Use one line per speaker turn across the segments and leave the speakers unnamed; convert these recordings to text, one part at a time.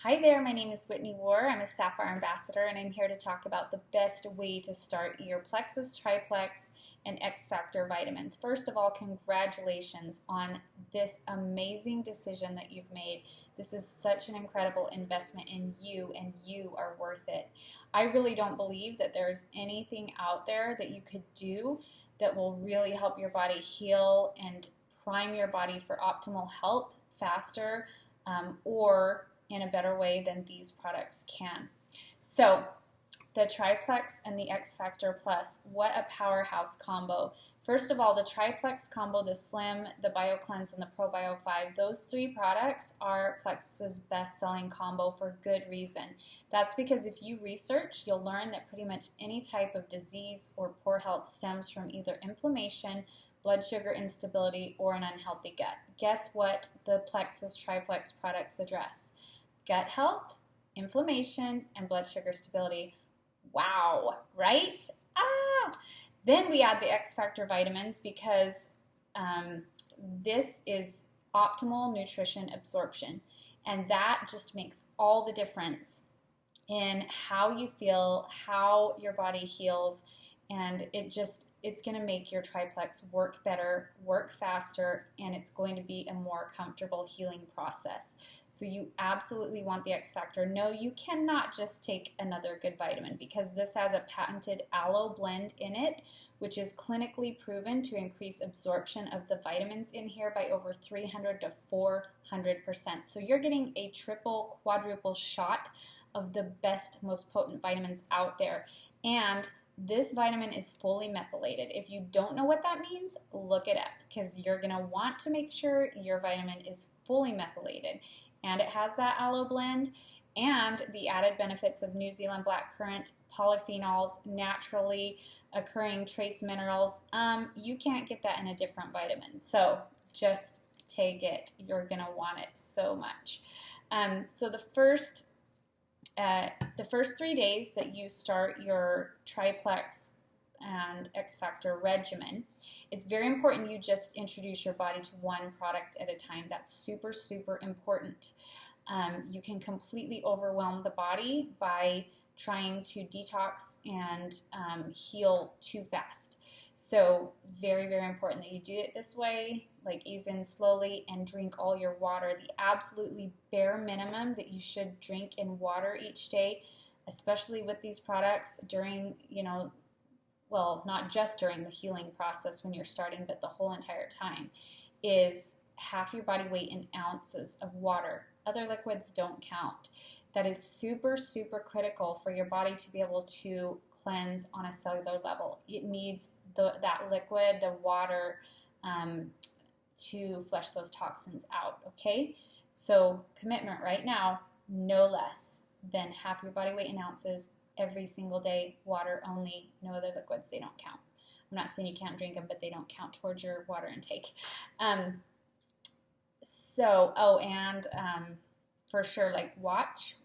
Hi there, my name is Whitney War. I'm a Sapphire Ambassador and I'm here to talk about the best way to start your Plexus Triplex and Xfactor vitamins. First of all, congratulations on this amazing decision that you've made. This is such an incredible investment in you and you are worth it. I really don't believe that there's anything out there that you could do that will really help your body heal and prime your body for optimal health faster or in a better way than these products can. So the Triplex and the Xfactor Plus, what a powerhouse combo. First of all, the Triplex combo, the Slim, the BioCleanse, and the ProBio 5, those three products are Plexus's best-selling combo for good reason. That's because if you research, you'll learn that pretty much any type of disease or poor health stems from either inflammation, blood sugar instability, or an unhealthy gut. Guess what the Plexus Triplex products address? Gut health, inflammation, and blood sugar stability. Wow, right? Then we add the Xfactor vitamins because this is optimal nutrition absorption, and that just makes all the difference in how you feel, how your body heals, and it's going to make your triplex work better, work faster, and it's going to be a more comfortable healing process. So you absolutely want the Xfactor. No, you cannot just take another good vitamin because this has a patented aloe blend in it, which is clinically proven to increase absorption of the vitamins in here by over 300 to 400%. So you're getting a triple, quadruple shot of the best, most potent vitamins out there. And this vitamin is fully methylated. If you don't know what that means, look it up because you're going to want to make sure your vitamin is fully methylated. And it has that aloe blend and the added benefits of New Zealand blackcurrant, polyphenols, naturally occurring trace minerals. You can't get that in a different vitamin. So just take it. You're going to want it so much. So the first 3 days that you start your Triplex and Xfactor regimen, it's very important you just introduce your body to one product at a time. That's super, super important. You can completely overwhelm the body by trying to detox and heal too fast. So it's very, very important that you do it this way, like ease in slowly and drink all your water. The absolutely bare minimum that you should drink in water each day, especially with these products during, well, not just during the healing process when you're starting, but the whole entire time, is half your body weight in ounces of water. Other liquids don't count. That is super, super critical for your body to be able to cleanse on a cellular level. It needs that liquid, the water, to flush those toxins out, okay? So commitment right now, no less than half your body weight in ounces every single day, water only, no other liquids, they don't count. I'm not saying you can't drink them, but they don't count towards your water intake. For sure, watch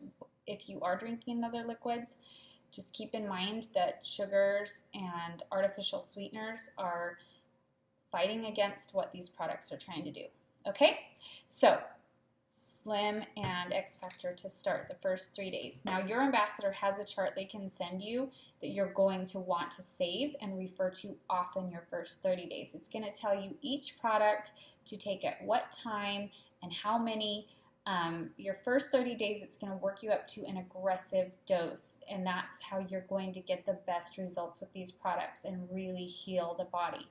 if you are drinking other liquids, just keep in mind that sugars and artificial sweeteners are fighting against what these products are trying to do. Okay, so Slim and Xfactor to start the first 3 days. Now your ambassador has a chart they can send you that you're going to want to save and refer to often your first 30 days. It's going to tell you each product to take at what time and how many. Your first 30 days, it's going to work you up to an aggressive dose, and that's how you're going to get the best results with these products and really heal the body.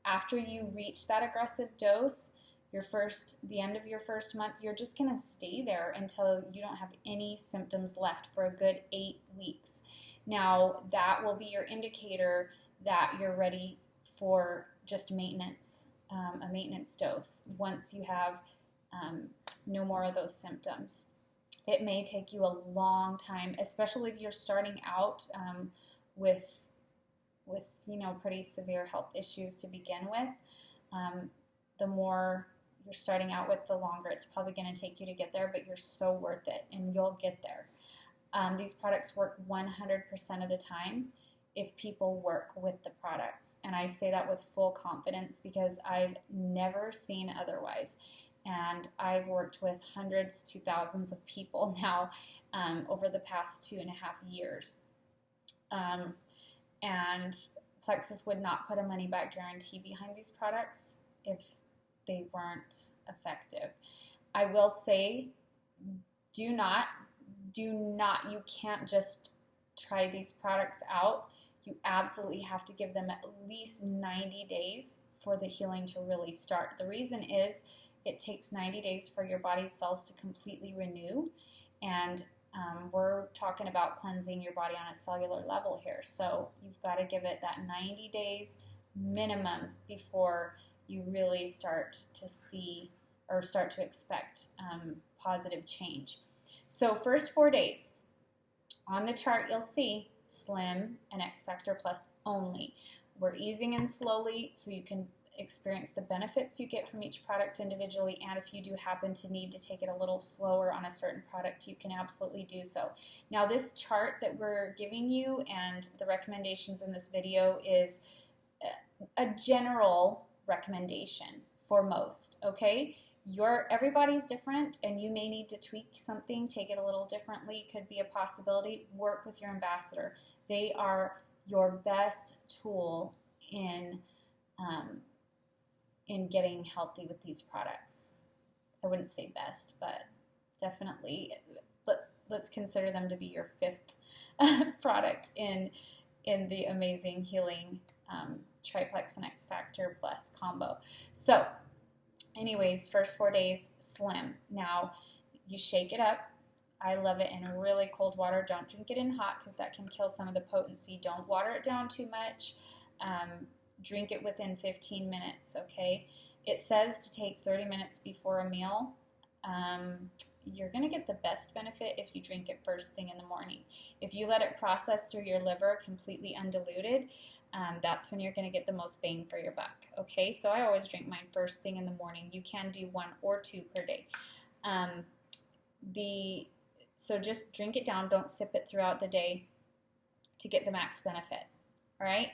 After you reach that aggressive dose, the end of your first month, you're just going to stay there until you don't have any symptoms left for a good 8 weeks. Now, that will be your indicator that you're ready for just maintenance, a maintenance dose, once you have no more of those symptoms. It may take you a long time, especially if you're starting out with pretty severe health issues to begin with. The more you're starting out with, the longer it's probably going to take you to get there, but you're so worth it, and you'll get there. These products work 100% of the time if people work with the products, and I say that with full confidence because I've never seen otherwise. and I've worked with hundreds to thousands of people now over the past 2.5 years. And Plexus would not put a money-back guarantee behind these products if they weren't effective. I will say, you can't just try these products out. You absolutely have to give them at least 90 days for the healing to really start. The reason is it takes 90 days for your body's cells to completely renew, and we're talking about cleansing your body on a cellular level here. So you've got to give it that 90 days minimum before you really start to see or start to expect positive change. So first 4 days, on the chart you'll see Slim and Xfactor Plus only. We're easing in slowly so you can experience the benefits you get from each product individually, and if you do happen to need to take it a little slower on a certain product, you can absolutely do so. Now this chart that we're giving you and the recommendations in this video is a general recommendation for most, okay? Everybody's different, and you may need to tweak something, take it a little differently, could be a possibility. Work with your ambassador. They are your best tool in getting healthy with these products. I wouldn't say best, but definitely let's consider them to be your 5th product in the amazing healing Triplex and Xfactor Plus combo. So anyways, first 4 days, Slim. Now, you shake it up. I love it in really cold water. Don't drink it in hot because that can kill some of the potency. Don't water it down too much. Drink it within 15 minutes, okay? It says to take 30 minutes before a meal. You're going to get the best benefit if you drink it first thing in the morning. If you let it process through your liver completely undiluted, that's when you're going to get the most bang for your buck, okay? So I always drink mine first thing in the morning. You can do 1 or 2 per day. So just drink it down. Don't sip it throughout the day to get the max benefit, all right?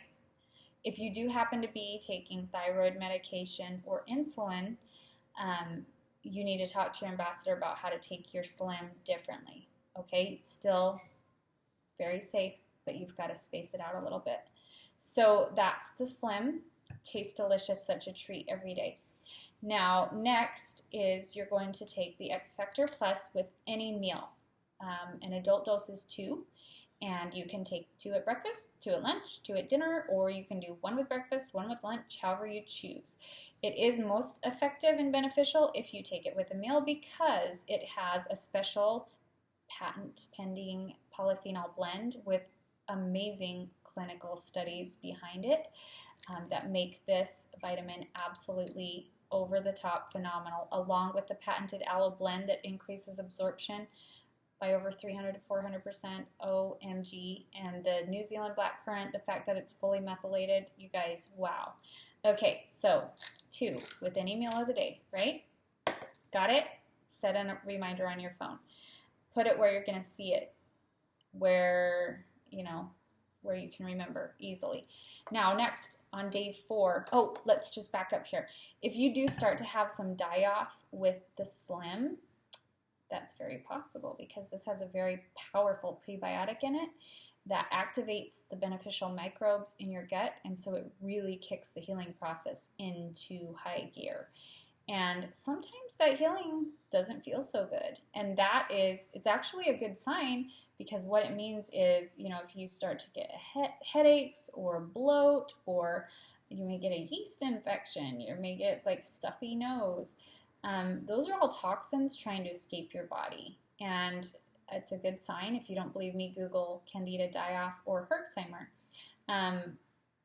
If you do happen to be taking thyroid medication or insulin, you need to talk to your ambassador about how to take your Slim differently, okay? Still very safe, but you've got to space it out a little bit. So that's the Slim. Tastes delicious, such a treat every day. Now, next is you're going to take the Xfactor Plus with any meal. An adult dose is 2, and you can take 2 at breakfast, 2 at lunch, 2 at dinner, or you can do 1 with breakfast, 1 with lunch, however you choose. It is most effective and beneficial if you take it with a meal because it has a special patent-pending polyphenol blend with amazing clinical studies behind it that make this vitamin absolutely over-the-top phenomenal, along with the patented aloe blend that increases absorption by over 300 to 400%, OMG, and the New Zealand blackcurrant, the fact that it's fully methylated, you guys, wow. Okay, so 2 with any meal of the day, right? Got it? Set a reminder on your phone. Put it where you're going to see it, where you can remember easily. Now, next on day 4, let's just back up here. If you do start to have some die-off with the Slim, that's very possible because this has a very powerful prebiotic in it that activates the beneficial microbes in your gut, and so it really kicks the healing process into high gear. And sometimes that healing doesn't feel so good, and it's actually a good sign because what it means is, if you start to get headaches or bloat, or you may get a yeast infection, you may get like stuffy nose, those are all toxins trying to escape your body, and it's a good sign. If you don't believe me, Google Candida die-off or Herxheimer.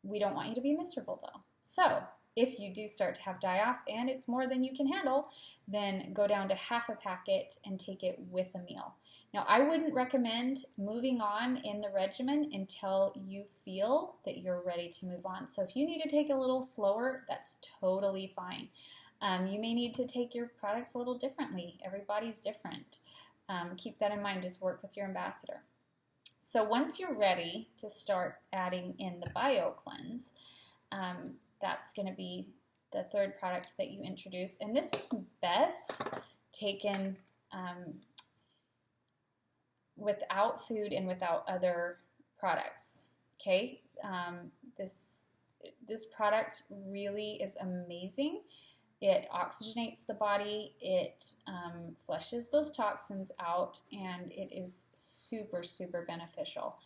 We don't want you to be miserable though. So if you do start to have die-off and it's more than you can handle, then go down to half a packet and take it with a meal. Now, I wouldn't recommend moving on in the regimen until you feel that you're ready to move on. So if you need to take a little slower, that's totally fine. You may need to take your products a little differently. Everybody's different. Keep that in mind. Just work with your ambassador. So once you're ready to start adding in the bio cleanse, that's going to be the third product that you introduce. And this is best taken without food and without other products. Okay, this product really is amazing. It oxygenates the body, it flushes those toxins out, and it is super, super beneficial.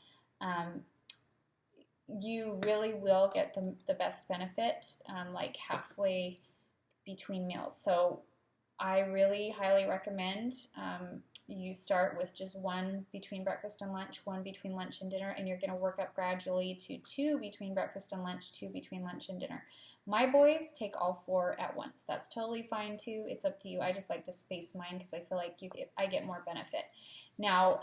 You really will get the best benefit like halfway between meals. So I really highly recommend you start with just one between breakfast and lunch, one between lunch and dinner, and you're going to work up gradually to 2 between breakfast and lunch, 2 between lunch and dinner. My boys take all 4 at once. That's totally fine too. It's up to you. I just like to space mine because I feel like I get more benefit. Now,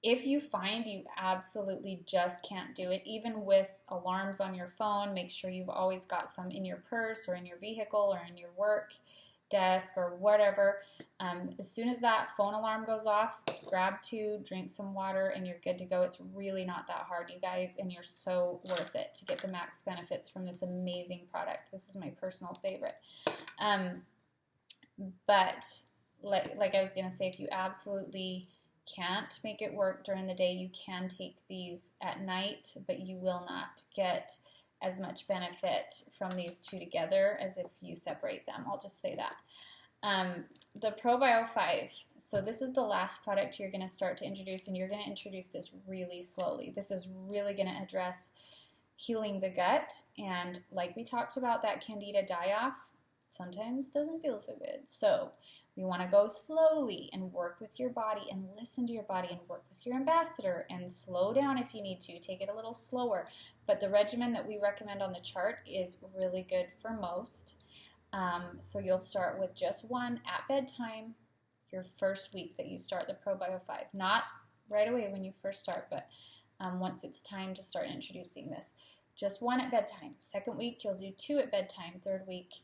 if you find you absolutely just can't do it, even with alarms on your phone, make sure you've always got some in your purse or in your vehicle or in your work desk or whatever. As soon as that phone alarm goes off, grab 2, drink some water, and you're good to go. It's really not that hard, you guys, and you're so worth it to get the max benefits from this amazing product. This is my personal favorite. But like I was going to say, if you absolutely can't make it work during the day, you can take these at night, but you will not get as much benefit from these 2 together as if you separate them. I'll just say that. The ProBio 5, so this is the last product you're going to start to introduce, and you're going to introduce this really slowly. This is really going to address healing the gut, and like we talked about, that candida die-off sometimes doesn't feel so good. So we want to go slowly and work with your body and listen to your body and work with your ambassador and slow down if you need to. Take it a little slower. But the regimen that we recommend on the chart is really good for most. So you'll start with just 1 at bedtime your first week that you start the ProBio 5. Not right away when you first start, but once it's time to start introducing this. Just 1 at bedtime. Second week, you'll do 2 at bedtime. Third week,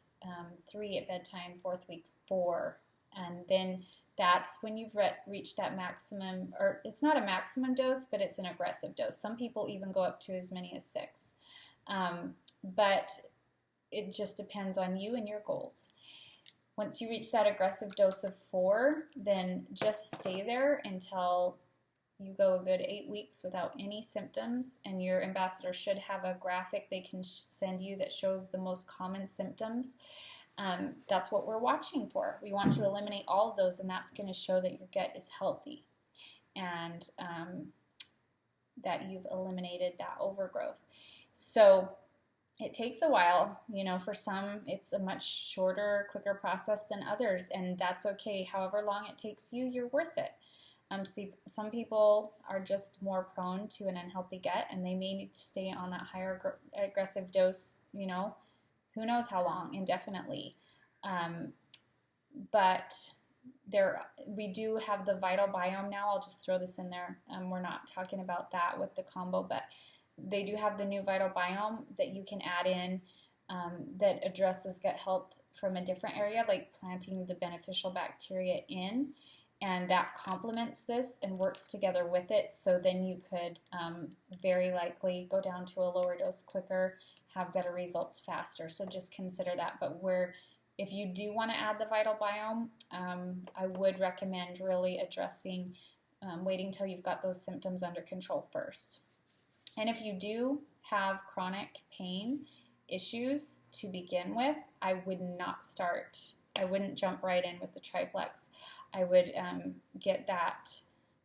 3 at bedtime. Fourth week, 4. And then that's when you've reached that maximum, or it's not a maximum dose, but it's an aggressive dose. Some people even go up to as many as 6. But it just depends on you and your goals. Once you reach that aggressive dose of 4, then just stay there until you go a good 8 weeks without any symptoms, and your ambassador should have a graphic they can send you that shows the most common symptoms. That's what we're watching for. We want to eliminate all of those, and that's going to show that your gut is healthy and that you've eliminated that overgrowth. So it takes a while. You know, for some, it's a much shorter, quicker process than others, and that's okay. However long it takes you, you're worth it. See, some people are just more prone to an unhealthy gut, and they may need to stay on that higher aggressive dose, you know, who knows how long, indefinitely. But we do have the Vital Biome now. I'll just throw this in there. We're not talking about that with the combo, but they do have the new Vital Biome that you can add in that addresses gut health from a different area, like planting the beneficial bacteria in. And that complements this and works together with it. So then you could very likely go down to a lower dose quicker, have better results faster. So just consider that. But if you do want to add the Vital Biome, I would recommend really addressing, waiting till you've got those symptoms under control first. And if you do have chronic pain issues to begin with, I wouldn't jump right in with the Triplex. I would get that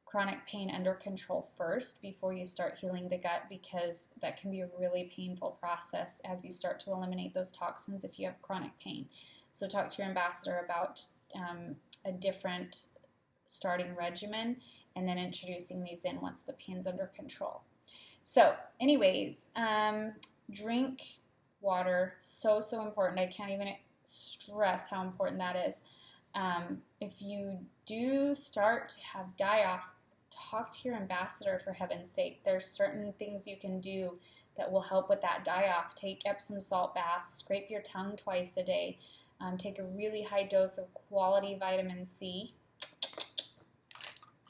chronic pain under control first before you start healing the gut, because that can be a really painful process as you start to eliminate those toxins if you have chronic pain. So talk to your ambassador about a different starting regimen and then introducing these in once the pain's under control. So anyways, drink water, so important. I can't even stress how important that is. If you do start to have die-off, talk to your ambassador, for heaven's sake. There's certain things you can do that will help with that die-off. Take Epsom salt baths, scrape your tongue twice a day, take a really high dose of quality vitamin C,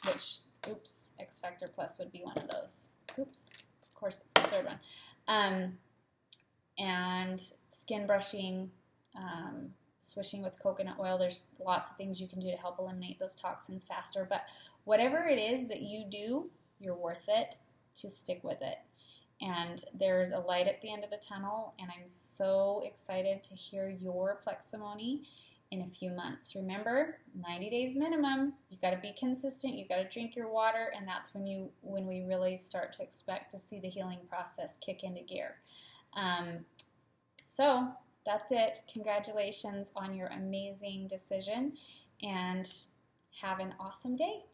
which, Xfactor Plus would be one of those. Of course it's the third one. and skin brushing, swishing with coconut oil. There's lots of things you can do to help eliminate those toxins faster. But whatever it is that you do, you're worth it to stick with it. And there's a light at the end of the tunnel, and I'm so excited to hear your Pleximony in a few months. Remember, 90 days minimum. You got to be consistent. You got to drink your water, and that's when we really start to expect to see the healing process kick into gear. So that's it. Congratulations on your amazing decision, and have an awesome day.